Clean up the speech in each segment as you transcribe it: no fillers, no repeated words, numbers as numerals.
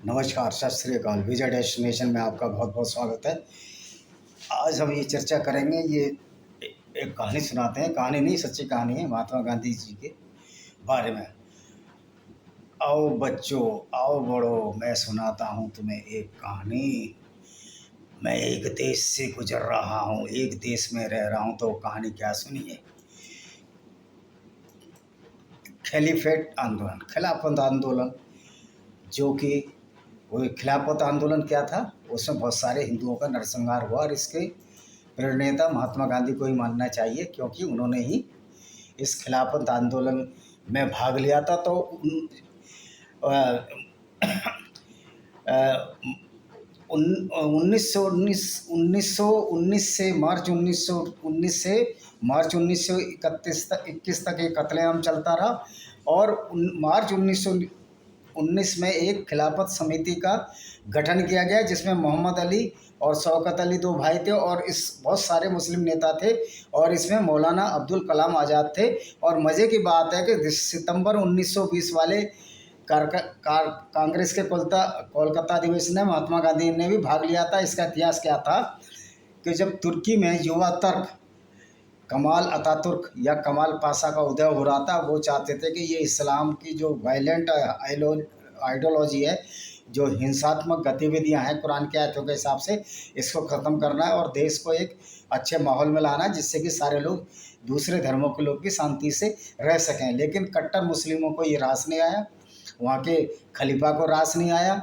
नमस्कार, सत श्री अकाल। विजय डेस्टिनेशन में आपका बहुत बहुत स्वागत है। आज हम ये चर्चा करेंगे, ये एक कहानी सुनाते हैं। कहानी नहीं, सच्ची कहानी है महात्मा गांधी जी के बारे में। आओ बच्चों, आओ बड़ों, मैं सुनाता हूँ तुम्हें एक कहानी। मैं एक देश से गुजर रहा हूँ, एक देश में रह रहा हूँ, तो कहानी क्या सुनिए। खिलाफत आंदोलन, खिलाफत आंदोलन, जो कि वो खिलाफत आंदोलन क्या था, उसमें बहुत सारे हिंदुओं का नरसंहार हुआ और इसके प्रेरणेता महात्मा गांधी को ही मानना चाहिए, क्योंकि उन्होंने ही इस खिलाफत आंदोलन में भाग लिया था। तो उन्नीस से मार्च 1921 तक ये कत्लेआम चलता रहा। और मार्च 1919 में एक खिलाफत समिति का गठन किया गया, जिसमें मोहम्मद अली और शौकत अली दो भाई थे, और इस बहुत सारे मुस्लिम नेता थे, और इसमें मौलाना अब्दुल कलाम आज़ाद थे। और मज़े की बात है कि सितंबर 1920 वाले कांग्रेस के कोलकाता अधिवेशन में महात्मा गांधी ने भी भाग लिया था। इसका इतिहास क्या था कि जब तुर्की में युवा तर्क कमाल अतातुर्क या कमाल पाशा का उदय हो रहा था, वो चाहते थे कि ये इस्लाम की जो वायलेंट आइडियोलॉजी है, जो हिंसात्मक गतिविधियां हैं कुरान के आयतों के हिसाब से, इसको ख़त्म करना है और देश को एक अच्छे माहौल में लाना है, जिससे कि सारे लोग, दूसरे धर्मों के लोग भी शांति से रह सकें। लेकिन कट्टर मुस्लिमों को ये रास नहीं आया, वहाँ के खलीफा को रास नहीं आया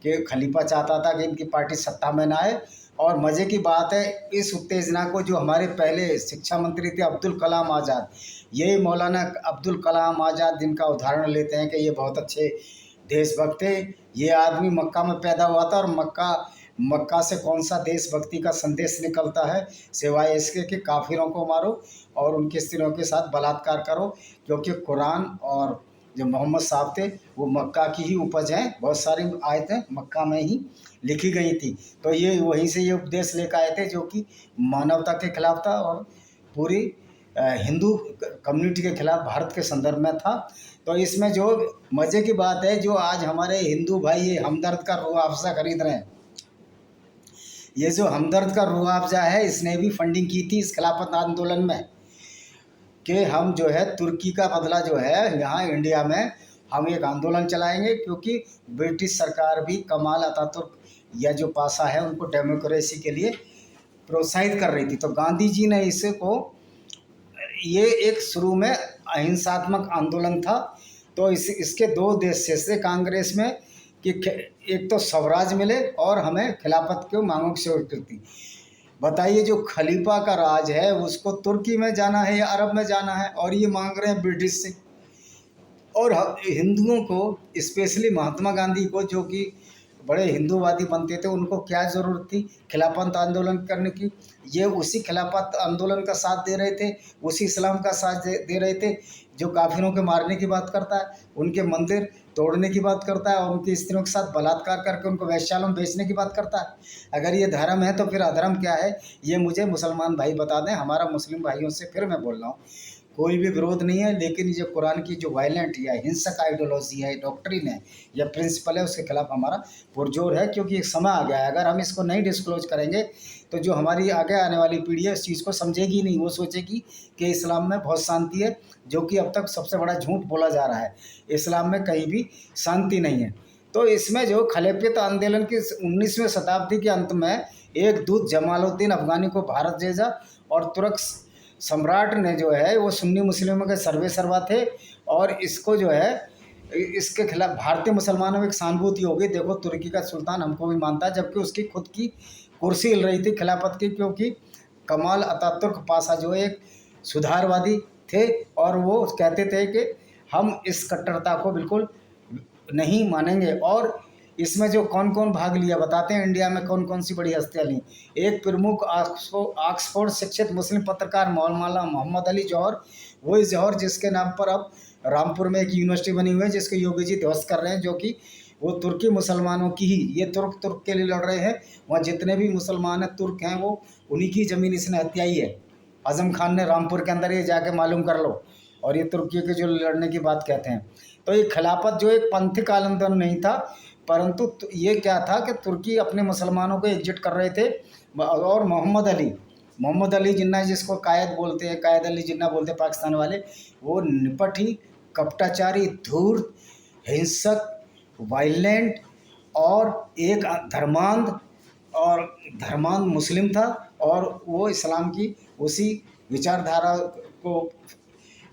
कि खलीफा चाहता था कि इनकी पार्टी सत्ता में ना आए। और मज़े की बात है, इस उत्तेजना को जो हमारे पहले शिक्षा मंत्री थे अब्दुल कलाम आज़ाद, यही मौलाना अब्दुल कलाम आज़ाद, जिनका उदाहरण लेते हैं कि ये बहुत अच्छे देशभक्त थे। ये आदमी मक्का में पैदा हुआ था, और मक्का से कौन सा देशभक्ति का संदेश निकलता है सिवाय इसके कि काफिरों को मारो और उनकी स्त्रियों के साथ बलात्कार करो, क्योंकि कुरान और जो मोहम्मद साहब थे वो मक्का की ही उपज हैं। बहुत सारी आयतें मक्का में ही लिखी गई थी। तो ये वहीं से ये उपदेश लेकर आए थे, जो कि मानवता के खिलाफ था और पूरी हिंदू कम्युनिटी के खिलाफ भारत के संदर्भ में था। तो इसमें जो मज़े की बात है, जो आज हमारे हिंदू भाई ये हमदर्द का रूह अफ़ज़ा खरीद रहे हैं, ये जो हमदर्द का रूह अफ़ज़ा है, इसने भी फंडिंग की थी इस खिलाफत आंदोलन में, कि हम जो है तुर्की का बदला जो है यहाँ इंडिया में हम एक आंदोलन चलाएंगे, क्योंकि ब्रिटिश सरकार भी कमाल अतातुर्क या जो पासा है उनको डेमोक्रेसी के लिए प्रोत्साहित कर रही थी। तो गांधी जी ने इसको, ये एक शुरू में अहिंसात्मक आंदोलन था। तो इसके दो उद्देश्य से कांग्रेस में कि एक तो स्वराज मिले और हमें खिलाफत के मांगों की स्वीकृति। बताइए, जो खलीफा का राज है उसको तुर्की में जाना है या अरब में जाना है, और ये मांग रहे हैं ब्रिटिश से। और हिंदुओं को, स्पेशली महात्मा गांधी को, जो कि बड़े हिंदूवादी बनते थे, उनको क्या ज़रूरत थी खिलाफत आंदोलन करने की। ये उसी खिलाफत आंदोलन का साथ दे रहे थे, उसी इस्लाम का साथ दे रहे थे जो काफिरों के मारने की बात करता है, उनके मंदिर तोड़ने की बात करता है, और उनकी स्त्रियों के साथ बलात्कार करके उनको वैश्यालय में बेचने की बात करता है। अगर ये धर्म है तो फिर अधर्म क्या है, ये मुझे मुसलमान भाई बता दें। हमारा मुस्लिम भाइयों से फिर मैं बोल रहा हूँ, कोई भी विरोध नहीं है, लेकिन ये कुरान की जो वायलेंट या हिंसक आइडियोलॉजी है, डॉक्ट्रिन है या प्रिंसिपल है, उसके खिलाफ हमारा पुरजोर है। क्योंकि एक समय आ गया है, अगर हम इसको नहीं डिस्क्लोज करेंगे तो जो हमारी आगे आने वाली पीढ़ी है इस चीज़ को समझेगी नहीं। वो सोचेगी कि इस्लाम में बहुत शांति है, जो कि अब तक सबसे बड़ा झूठ बोला जा रहा है। इस्लाम में कहीं भी शांति नहीं है। तो इसमें जो खिलाफत आंदोलन की 19वीं शताब्दी के अंत में एक दूत जमालुद्दीन अफगानी को भारत भेजा, और तुर्क सम्राट ने जो है वो सुन्नी मुस्लिमों के सर्वे सर्वा थे, और इसको जो है इसके खिलाफ भारतीय मुसलमानों में एक सहानुभूति हो गई। देखो, तुर्की का सुल्तान हमको भी मानता है, जबकि उसकी खुद की कुर्सी हिल रही थी खिलाफत की, क्योंकि कमाल अतातुर्क पाशा जो एक सुधारवादी थे, और वो कहते थे कि हम इस कट्टरता को बिल्कुल नहीं मानेंगे। और इसमें जो कौन कौन भाग लिया बताते हैं, इंडिया में कौन कौन सी बड़ी हस्तियाँ ली। एक प्रमुख ऑक्सफोर्ड शिक्षित मुस्लिम पत्रकार मौलाना मोहम्मद अली जौहर, वही जौहर जिसके नाम पर अब रामपुर में एक यूनिवर्सिटी बनी हुई है, जिसको योगी जी ध्वस्त कर रहे हैं, जो कि वो तुर्की मुसलमानों की ही, ये तुर्क के लिए लड़ रहे हैं। वहाँ जितने भी मुसलमान हैं तुर्क हैं, वो उन्हीं की ज़मीन इसने हत्याई है। आज़म खान ने रामपुर के अंदर ये जाके मालूम कर लो। और ये तुर्की के जो लड़ने की बात कहते हैं, तो ये खिलाफत जो एक पंथिक आंदोलन नहीं था, परंतु ये क्या था कि तुर्की अपने मुसलमानों को एकजुट कर रहे थे। और मोहम्मद अली जिन्ना, जिसको कायद बोलते हैं, कायद अली जिन्ना बोलते हैं पाकिस्तान वाले, वो निपटी, कपटाचारी, धूर्त, हिंसक, वायलेंट और एक धर्मांध मुस्लिम था। और वो इस्लाम की उसी विचारधारा को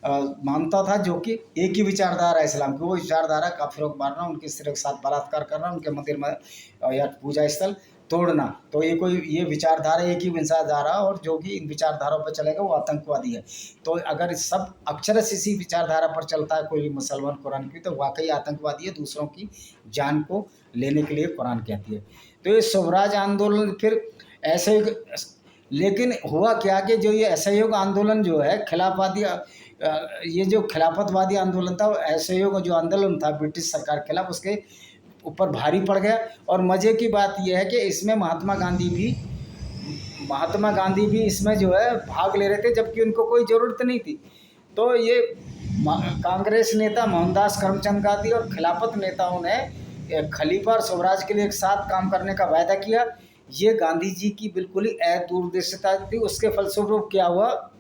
मानता था, जो कि एक ही विचारधारा है इस्लाम की। वो विचारधारा काफिरों को मारना, उनके स्त्रियों के साथ बलात्कार करना, उनके मंदिर में या पूजा स्थल तोड़ना। तो ये विचारधारा एक ही विचारधारा, और जो कि इन विचारधाराओं पर चलेगा वो आतंकवादी है। तो अगर सब अक्षरश इसी विचारधारा पर चलता है कोई भी मुसलमान कुरान की, तो वाकई आतंकवादी है, दूसरों की जान को लेने के लिए कुरान कहती है। तो ये स्वराज आंदोलन फिर ऐसे, लेकिन हुआ क्या कि जो ये असहयोग आंदोलन जो है, खिलाफवादी, ये जो खिलाफतवादी आंदोलन था, असहयोग जो आंदोलन था ब्रिटिश सरकार के खिलाफ, उसके ऊपर भारी पड़ गया। और मज़े की बात यह है कि इसमें महात्मा गांधी भी इसमें जो है भाग ले रहे थे, जबकि उनको कोई ज़रूरत नहीं थी। तो ये कांग्रेस नेता मोहनदास करमचंद गांधी और खिलाफत नेताओं ने खलीफा और स्वराज के लिए एक साथ काम करने का वायदा किया। ये गांधी जी की बिल्कुल ही दूरदर्शिता थी। उसके फलस्वरूप क्या हुआ,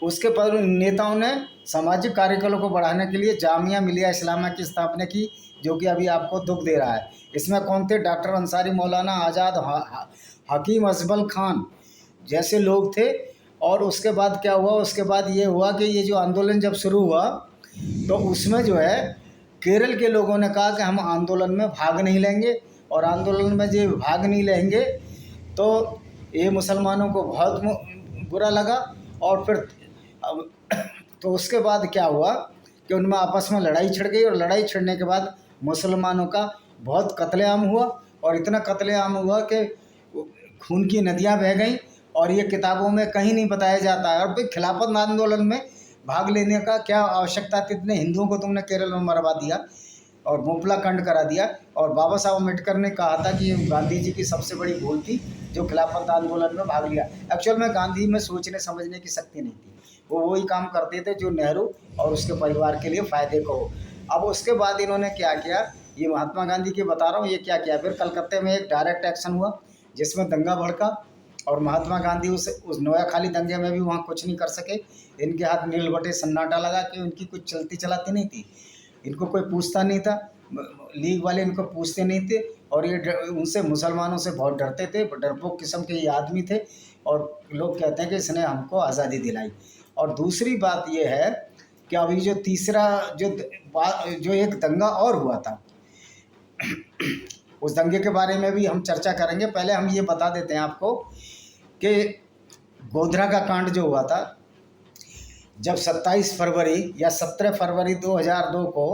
उसके पर नेताओं ने सामाजिक कार्यक्रमों को बढ़ाने के लिए जामिया मिलिया इस्लामिया की स्थापना की, जो कि अभी आपको दुख दे रहा है। इसमें कौन थे? डॉक्टर अंसारी, मौलाना आज़ाद, हकीम अजबल खान जैसे लोग थे। और उसके बाद क्या हुआ, उसके बाद ये हुआ कि ये जो आंदोलन जब शुरू हुआ, तो उसमें जो है केरल के लोगों ने कहा कि हम आंदोलन में भाग नहीं लेंगे, और आंदोलन में जो भाग नहीं लेंगे तो ये मुसलमानों को बहुत बुरा लगा। और फिर तो उसके बाद क्या हुआ कि उनमें आपस में लड़ाई छिड़ गई, और लड़ाई छिड़ने के बाद मुसलमानों का बहुत कत्लेआम हुआ, और इतना कत्लेआम हुआ कि खून की नदियां बह गईं। और ये किताबों में कहीं नहीं बताया जाता है। और भाई खिलाफत आंदोलन में भाग लेने का क्या आवश्यकता थी? इतने हिंदुओं को तुमने केरल में मरवा दिया और मुपला कांड करा दिया। और बाबा साहब अम्बेडकर ने कहा था कि ये गांधी जी की सबसे बड़ी भूल थी जो खिलाफत आंदोलन में भाग लिया। एक्चुअल में गांधी में सोचने समझने की शक्ति नहीं थी, वो वही काम करते थे जो नेहरू और उसके परिवार के लिए फ़ायदे को हो। अब उसके बाद इन्होंने क्या किया, ये महात्मा गांधी की बता रहा हूँ, ये क्या किया, फिर कलकत्ते में एक डायरेक्ट एक्शन हुआ जिसमें दंगा भड़का, और महात्मा गांधी उस नोयाखाली दंगे में भी वहाँ कुछ नहीं कर सके। इनके हाथ नील बटे सन्नाटा लगा कि उनकी कुछ चलती चलाती नहीं थी, इनको कोई पूछता नहीं था, लीग वाले इनको पूछते नहीं थे, और ये उनसे मुसलमानों से बहुत डरते थे, डरपोक किस्म के ये आदमी थे। और लोग कहते हैं कि इसने हमको आज़ादी दिलाई। और दूसरी बात ये है कि अभी जो तीसरा जो एक दंगा और हुआ था, उस दंगे के बारे में भी हम चर्चा करेंगे। पहले हम ये बता देते हैं आपको कि गोधरा का कांड जो हुआ था, जब 27 फरवरी या 17 फरवरी 2002 को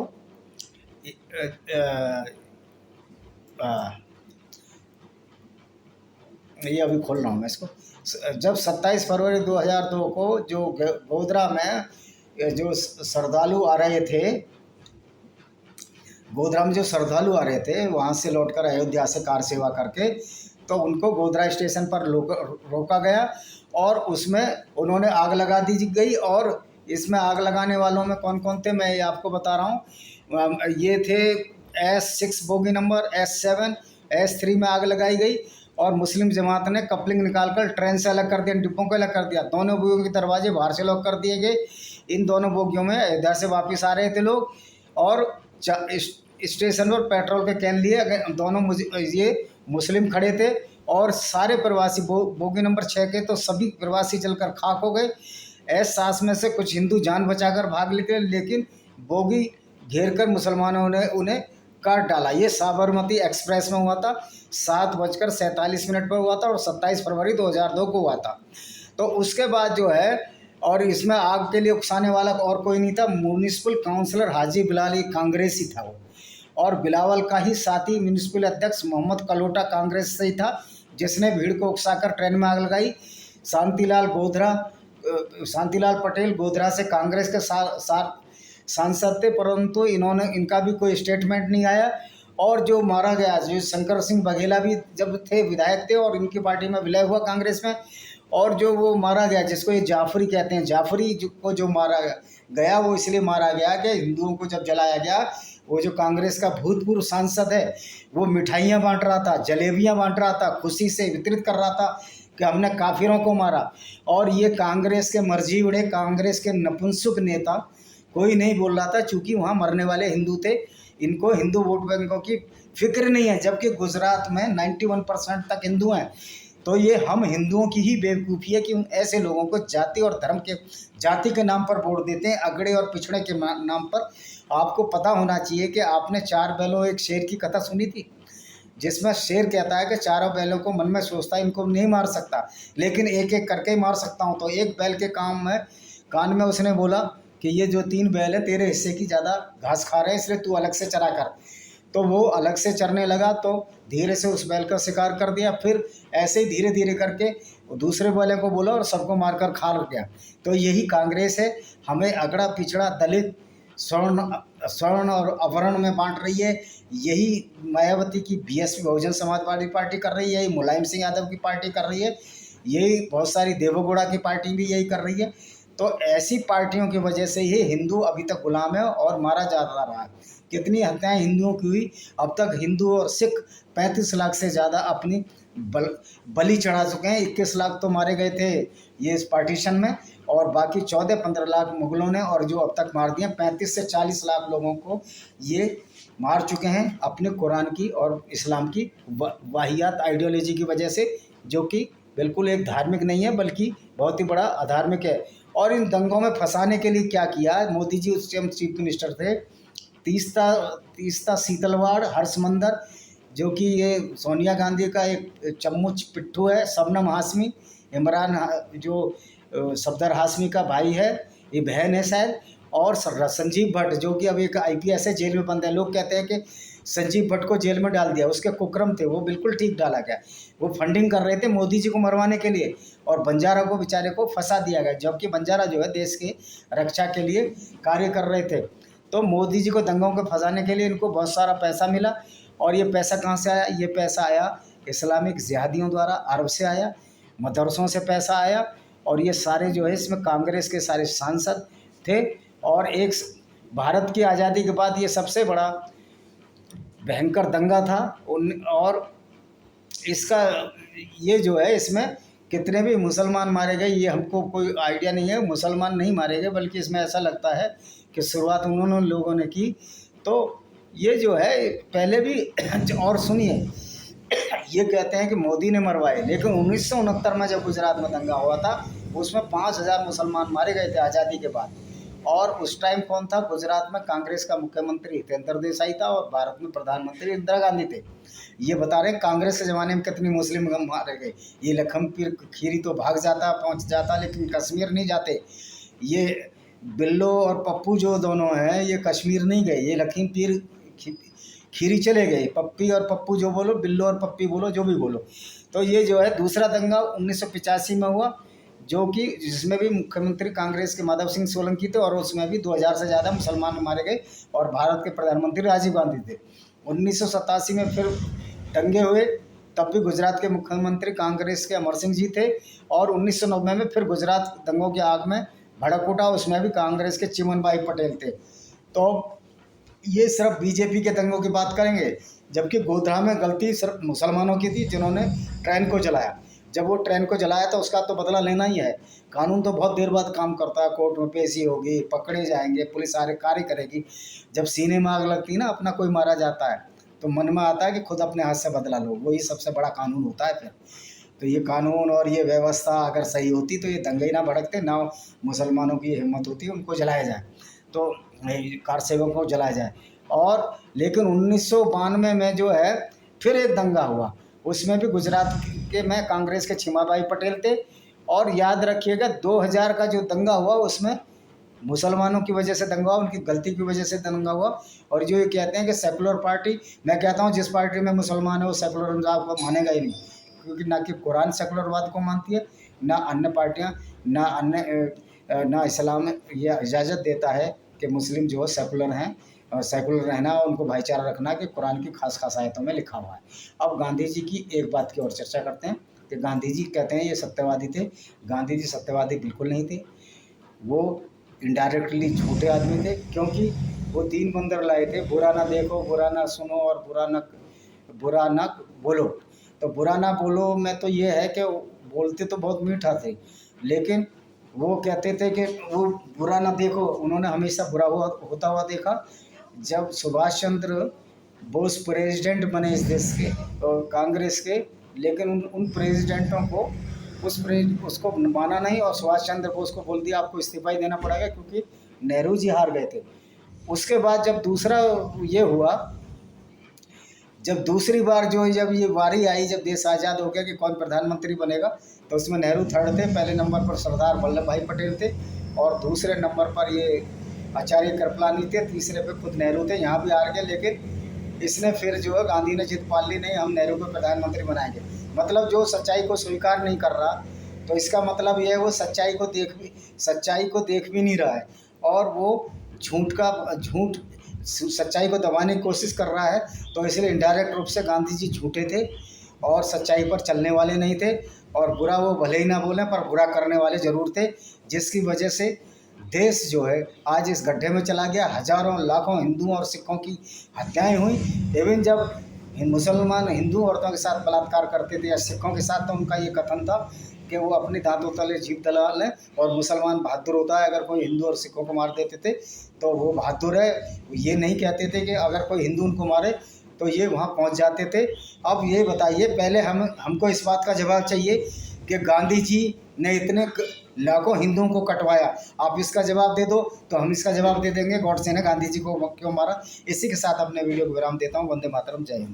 ये अभी खोल रहा हूँ मैं इसको, जब 27 फरवरी 2002 को जो गोधरा में जो श्रद्धालु आ रहे थे, गोधरा में जो श्रद्धालु आ रहे थे वहाँ से लौटकर अयोध्या से कार सेवा करके, तो उनको गोधरा स्टेशन पर रोका गया, और उसमें उन्होंने आग लगा दी गई। और इसमें आग लगाने वालों में कौन कौन थे मैं ये आपको बता रहा हूँ। ये थे S6 bogie number, S7, S3 में आग लगाई गई, और मुस्लिम जमात ने कपलिंग निकालकर ट्रेन से अलग कर दिया, डिब्बों को अलग कर दिया, दोनों बोगियों के दरवाजे बाहर से लॉक कर दिए गए। इन दोनों बोगियों में अयोध्या से वापस आ रहे थे लोग, और स्टेशन पर पेट्रोल के कैन लिए दोनों ये मुस्लिम खड़े थे, और सारे प्रवासी बोगी नंबर 6 के तो सभी प्रवासी जलकर खाक हो गए। S7 में से कुछ हिंदू जान बचाकर भाग निकले, लेकिन बोगी घेर कर मुसलमानों ने उन्हें काट डाला। ये साबरमती एक्सप्रेस में हुआ था, 7:47 पर हुआ था, और 27 फरवरी 2002 को हुआ था। तो उसके बाद जो है, और इसमें आग के लिए उकसाने वाला और कोई नहीं था, म्यूनिसिपल काउंसलर हाजी बिलाल, ये कांग्रेसी था वो, और बिलावल का ही साथी म्यूनिसिपल अध्यक्ष मोहम्मद कलोटा कांग्रेस से ही था, जिसने भीड़ को उकसाकर ट्रेन में आग लगाई। शांतिलाल पटेल गोधरा से कांग्रेस के सांसद थे, परंतु इनका भी कोई स्टेटमेंट नहीं आया। और जो मारा गया, जो शंकर सिंह बघेला भी जब थे विधायक थे, और इनकी पार्टी में विलय हुआ कांग्रेस में, और जो वो मारा गया जिसको ये जाफरी कहते हैं, जाफरी को जो मारा गया वो इसलिए मारा गया कि हिंदुओं को जब जलाया गया वो जो कांग्रेस का भूतपूर्व सांसद है वो मिठाइयाँ बांट रहा था, जलेबियाँ बांट रहा था, खुशी से वितरित कर रहा था कि हमने काफिरों को मारा। और ये कांग्रेस के मर्जी उड़े, कांग्रेस के नपुंसक नेता, कोई नहीं बोल रहा था, चूँकि वहाँ मरने वाले हिंदू थे, इनको हिंदू वोट बैंकों की फिक्र नहीं है, जबकि गुजरात में 91% तक हिंदू हैं। तो ये हम हिंदुओं की ही बेवकूफ़ी है कि हम ऐसे लोगों को जाति और धर्म के, जाति के नाम पर वोट देते हैं, अगड़े और पिछड़े के नाम पर। आपको पता होना चाहिए कि आपने चार बैलों एक शेर की कथा सुनी थी, जिसमें शेर कहता है कि चारों बैलों को मन में सोचता है इनको नहीं मार सकता, लेकिन एक एक करके ही मार सकता हूँ। तो एक बैल के कान में उसने बोला कि ये जो 3 बैल है तेरे हिस्से की ज़्यादा घास खा रहे हैं, इसलिए तू अलग से चरा कर। तो वो अलग से चरने लगा, तो धीरे से उस बैल का शिकार कर दिया। फिर ऐसे ही धीरे धीरे करके दूसरे बैलों को बोला और सबको मारकर खा गया। तो यही कांग्रेस है, हमें अगड़ा पिछड़ा, दलित, स्वर्ण और अवर्ण में बांट रही है। यही मायावती की बीएसपी बहुजन समाजवादी पार्टी कर रही है, यही मुलायम सिंह यादव की पार्टी कर रही है, यही बहुत सारी देवेगौड़ा की पार्टी भी यही कर रही है। तो ऐसी पार्टियों की वजह से ही हिंदू अभी तक गुलाम है और मारा जाता रहा है। कितनी हत्याएं हिंदुओं की हुई, अब तक हिंदू और सिख 35 लाख से ज़्यादा अपनी बलि चढ़ा चुके हैं। 21 लाख तो मारे गए थे ये इस पार्टीशन में, और बाकी 14-15 लाख मुगलों ने, और जो अब तक मार दिए 35 से 40 लाख लोगों को ये मार चुके हैं अपने कुरान की और इस्लाम की वाहियात आइडियोलॉजी की वजह से, जो कि बिल्कुल एक धार्मिक नहीं है बल्कि बहुत ही बड़ा अधार्मिक है। और इन दंगों में फंसाने के लिए क्या किया, मोदी जी उस टाइम चीफ मिनिस्टर थे, तीस्ता सीतलवाड़, हर्षमंदर, जो कि ये सोनिया गांधी का एक चम्मुच पिट्ठू है, शबनम हाशमी, इमरान जो सफदर हाशमी का भाई है, ये बहन है शायद, और संजीव भट्ट जो कि अब एक आईपीएस है, जेल में बंद है। लोग कहते हैं कि संजीव भट्ट को जेल में डाल दिया, उसके कुकर्म थे, वो बिल्कुल ठीक डाला गया। वो फंडिंग कर रहे थे मोदी जी को मरवाने के लिए, और बंजारा को बेचारे को फंसा दिया गया, जबकि बंजारा जो है देश की रक्षा के लिए कार्य कर रहे थे। तो मोदी जी को दंगों को फंसाने के लिए इनको बहुत सारा पैसा मिला। और ये पैसा कहाँ से आया, ये पैसा आया इस्लामिक जिहादियों द्वारा, अरब से आया, मदरसों से पैसा आया। और ये सारे जो है इसमें कांग्रेस के सारे सांसद थे। और एक भारत की आज़ादी के बाद ये सबसे बड़ा भयंकर दंगा था। और इसका ये जो है, इसमें कितने भी मुसलमान मारे गए ये हमको कोई आइडिया नहीं है। मुसलमान नहीं मारे गए, बल्कि इसमें ऐसा लगता है कि शुरुआत उन्होंने लोगों ने की। तो ये जो है पहले भी और सुनिए, ये कहते हैं कि मोदी ने मरवाए, लेकिन 1969 में जब गुजरात में दंगा हुआ था उसमें 5000 मुसलमान मारे गए थे आज़ादी के बाद। और उस टाइम कौन था गुजरात में, कांग्रेस का मुख्यमंत्री हितेंद्र देसाई था और भारत में प्रधानमंत्री इंदिरा गांधी थे। ये बता रहे हैं कांग्रेस के ज़माने में कितनी मुस्लिम मारे गए। ये लखनपीर खीरी तो भाग जाता, पहुंच जाता, लेकिन कश्मीर नहीं जाते। ये बिल्लो और पप्पू जो दोनों हैं ये कश्मीर नहीं गए, ये लखीमपुर खीरी चले गए। पप्पी और पप्पू जो बोलो, बिल्लो और पप्पी बोलो, जो भी बोलो। तो ये जो है दूसरा दंगा 1985 में हुआ, जो कि जिसमें भी मुख्यमंत्री कांग्रेस के माधव सिंह सोलंकी थे, और उसमें भी 2000 से ज़्यादा मुसलमान मारे गए, और भारत के प्रधानमंत्री राजीव गांधी थे। 1987 में फिर दंगे हुए, तब भी गुजरात के मुख्यमंत्री कांग्रेस के अमर सिंह जी थे। और 1990 में फिर गुजरात दंगों की आग में भड़क उठा, उसमें भी कांग्रेस के चिमन भाई पटेल थे। तो ये सिर्फ बीजेपी के दंगों की बात करेंगे, जबकि गोधरा में गलती सिर्फ मुसलमानों की थी जिन्होंने ट्रेन को जलाया। जब वो ट्रेन को जलाया तो उसका तो बदला लेना ही है। कानून तो बहुत देर बाद काम करता है, कोर्ट में पेशी होगी, पकड़े जाएंगे, पुलिस सारे कार्य करेगी। जब सीने में आग लगती है ना, अपना कोई मारा जाता है, तो मन में आता है कि खुद अपने हाथ से बदला लो, वही सबसे बड़ा कानून होता है फिर। तो ये कानून और ये व्यवस्था अगर सही होती तो ये दंगे ही ना भड़कते, ना मुसलमानों की हिम्मत होती उनको जलाया जाए, तो कार सेवकों को जलाया जाए। और लेकिन 1992 में जो है फिर एक दंगा हुआ, उसमें भी गुजरात के में कांग्रेस के छिमाभाई पटेल थे। और याद रखिएगा 2000 का जो दंगा हुआ उसमें मुसलमानों की वजह से दंगा हुआ, उनकी गलती की वजह से दंगा हुआ। और जो ये कहते हैं कि सेकुलर पार्टी, मैं कहता हूँ जिस पार्टी में मुसलमान है वो सेकुलर को मानेगा ही नहीं, क्योंकि ना कि कुरान सेकुलरवाद को मानती है, ना अन्य पार्टियाँ, ना इस्लाम ये इजाज़त देता है कि मुस्लिम जो है सेकुलर हैं, और सेकुलर रहना और उनको भाईचारा रखना कि कुरान की खास आयतों में लिखा हुआ है। अब गांधी जी की एक बात की और चर्चा करते हैं कि गांधी जी कहते हैं ये सत्यवादी थे। गांधी जी सत्यवादी बिल्कुल नहीं थे, वो इनडायरेक्टली झूठे आदमी थे, क्योंकि वो 3 बंदर लाए थे, बुरा ना देखो, बुरा ना सुनो और बुरा ना बोलो। तो बुरा ना बोलो में तो ये है कि बोलते तो बहुत मीठा थे, लेकिन वो कहते थे कि वो बुरा ना देखो, उन्होंने हमेशा बुरा होता हुआ देखा। जब सुभाष चंद्र बोस प्रेसिडेंट बने इस देश के कांग्रेस के, लेकिन उन प्रेसिडेंटों को उसको माना नहीं और सुभाष चंद्र बोस को बोल दिया आपको इस्तीफा ही देना पड़ेगा, क्योंकि नेहरू जी हार गए थे। उसके बाद जब दूसरा ये हुआ, जब दूसरी बार जब ये बारी आई, जब देश आज़ाद हो गया कि कौन प्रधानमंत्री बनेगा, तो उसमें नेहरू थर्ड थे। पहले नंबर पर सरदार वल्लभ भाई पटेल थे और दूसरे नंबर पर ये आचार्य कृपलानी थे, तीसरे पे खुद नेहरू थे। यहाँ भी हार गए, लेकिन इसने फिर जो है गांधी ने जिद पाल ली, नहीं हम नेहरू को प्रधानमंत्री बनाएंगे। मतलब जो सच्चाई को स्वीकार नहीं कर रहा, तो इसका मतलब ये है वो सच्चाई को देख भी नहीं रहा है, और वो झूठ सच्चाई को दबाने की कोशिश कर रहा है। तो इसलिए इनडायरेक्ट रूप से गांधी जी झूठे थे और सच्चाई पर चलने वाले नहीं थे, और बुरा वो भले ही ना बोलें पर बुरा करने वाले ज़रूर थे, जिसकी वजह से देश जो है आज इस गड्ढे में चला गया। हजारों लाखों हिंदुओं और सिखों की हत्याएं हुई। इवन जब मुसलमान हिंदू औरतों के साथ बलात्कार करते थे या सिखों के साथ, तो उनका ये कथन था कि वो अपने दांतों तले जीभ दबा लें, और मुसलमान बहादुर होता है। अगर कोई हिंदू और सिखों को मार देते थे तो वो बहादुर है। ये नहीं कहते थे कि अगर कोई हिंदू उनको मारे तो ये वहाँ पहुँच जाते थे। अब ये बताइए, पहले हमको इस बात का जवाब चाहिए कि गांधी जी ने इतने लाखों हिंदुओं को कटवाया, आप इसका जवाब दे दो तो हम इसका जवाब दे देंगे गॉडसे ने गांधी जी को क्यों मारा। इसी के साथ अपने वीडियो को विराम देता हूँ। वंदे मातरम, जय हिंद।